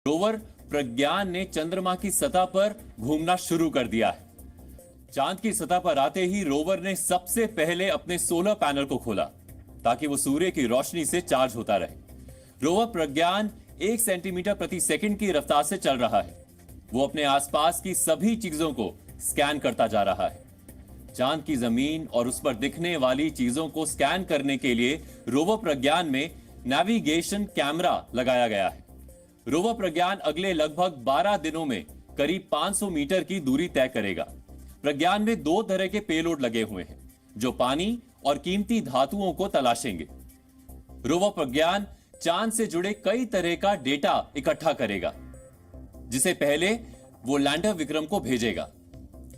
Rover प्रज्ञान ने चंद्रमा की सतह पर घूमना शुरू कर दिया है। चांद की सतह पर आते ही रोवर ने सबसे पहले अपने सोलर पैनल को खोला ताकि वो सूर्य की रोशनी से चार्ज होता रहे। रोवर प्रज्ञान 1 सेंटीमीटर प्रति सेकंड की रफ्तार से चल रहा है। वो अपने आसपास की सभी चीजों को स्कैन करता जा रहा है। चांद की जमीन और उस पर दिखने वाली चीजों को स्कैन करने के लिए रोवर प्रज्ञान में नेविगेशन कैमरा लगाया गया है। रोवर प्रज्ञान अगले लगभग 12 दिनों में करीब 500 मीटर की दूरी तय करेगा। प्रज्ञान में 2 तरह के पेलोड लगे हुए हैं जो पानी और कीमती धातुओं को तलाशेंगे। रोवर प्रज्ञान चांद से जुड़े कई तरह का डेटा इकट्ठा करेगा जिसे पहले वो लैंडर विक्रम को भेजेगा।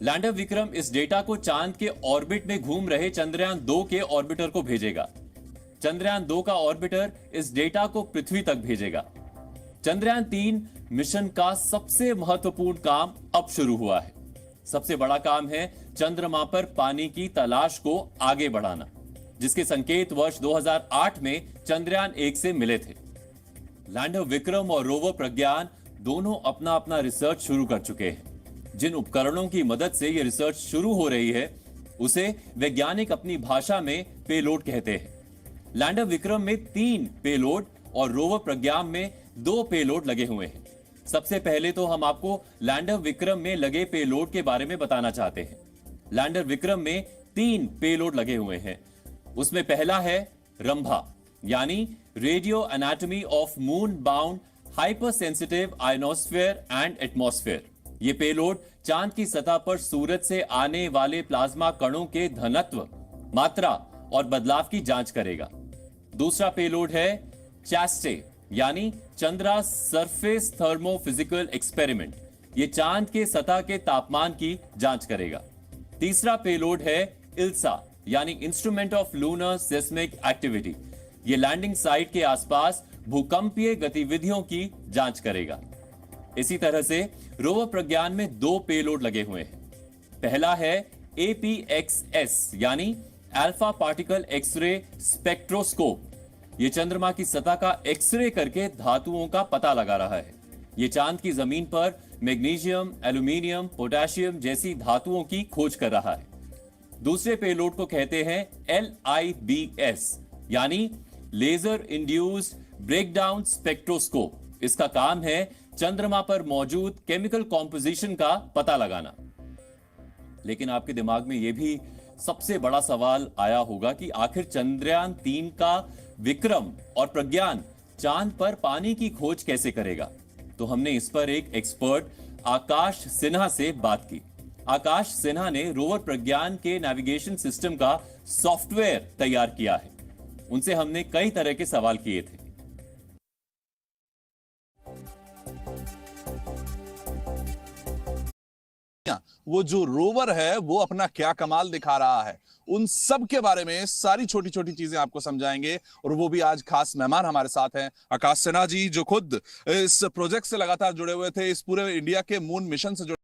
लैंडर विक्रम इस डेटा को चांद के ऑर्बिट में घूम रहे चंद्रयान 2 के ऑर्बिटर को भेजेगा। चंद्रयान 2 का ऑर्बिटर इस डेटा को पृथ्वी तक भेजेगा। चंद्रयान 3 मिशन का सबसे महत्वपूर्ण काम अब शुरू हुआ है। सबसे बड़ा काम है चंद्रमा पर पानी की तलाश को आगे बढ़ाना, जिसके संकेत वर्ष 2008 में चंद्रयान 1 से मिले थे। लैंडर विक्रम और रोवर प्रज्ञान दोनों अपना अपना रिसर्च शुरू कर चुके हैं। जिन उपकरणों की मदद से यह रिसर्च शुरू हो रही है उसे वैज्ञानिक अपनी भाषा में पेलोड कहते हैं। लैंडर विक्रम में 3 पेलोड और रोवर प्रज्ञान में 2 पेलोड लगे हुए हैं। सबसे पहले तो हम आपको लैंडर विक्रम में लगे पेलोड के बारे में बताना चाहते हैं। लैंडर विक्रम में 3 पेलोड लगे हुए हैं। उसमें पहला है रंभा, यानी radio anatomy of moon bound hyper sensitive ionosphere and atmosphere. ये पेलोड चांद की सतह पर सूरज से आने वाले प्लाज्मा कणों के घनत्व, मात्रा और बदलाव की जांच करेगा। दूसरा पेलोड है चैस्टे, यानी चंद्रा सरफेस थर्मोफिजिकल एक्सपेरिमेंट। ये चांद के सतह के तापमान की जांच करेगा। तीसरा पेलोड है इल्सा, यानी instrument of lunar seismic activity. ये लैंडिंग साइट के आसपास भूकंपीय गतिविधियों की जांच करेगा। इसी तरह से रोवर प्रज्ञान में 2 पेलोड लगे हुए हैं। पहला है APXS, यानी अल्फा पार्टिकल एक्सरे स्पेक्ट्रोस्कोप। यह चंद्रमा की सतह का एक्सरे करके धातुओं का पता लगा रहा है। यह चांद की जमीन पर मैग्नीशियम, एल्यूमिनियम, पोटेशियम जैसी धातुओं की खोज कर रहा है। दूसरे पेलोड को कहते हैं LIBS, यानी लेजर इंड्यूस्ड ब्रेकडाउन स्पेक्ट्रोस्कोप। इसका काम है चंद्रमा पर मौजूद केमिकल कॉम्पोजिशन का पता लगाना। लेकिन आपके दिमाग में यह भी सबसे बड़ा सवाल आया होगा कि आखिर चंद्रयान 3 का विक्रम और प्रज्ञान चांद पर पानी की खोज कैसे करेगा। तो हमने इस पर एक एक्सपर्ट आकाश सिन्हा से बात की। आकाश सिन्हा ने रोवर प्रज्ञान के नेविगेशन सिस्टम का सॉफ्टवेयर तैयार किया है। उनसे हमने कई तरह के सवाल किए थे। वो जो रोवर है वो अपना क्या कमाल दिखा रहा है, उन सब के बारे में सारी छोटी छोटी चीजें आपको समझाएंगे। और वो भी आज खास मेहमान हमारे साथ हैं, आकाश सिन्हा जी, जो खुद इस प्रोजेक्ट से लगातार जुड़े हुए थे, इस पूरे इंडिया के मून मिशन से जुड़े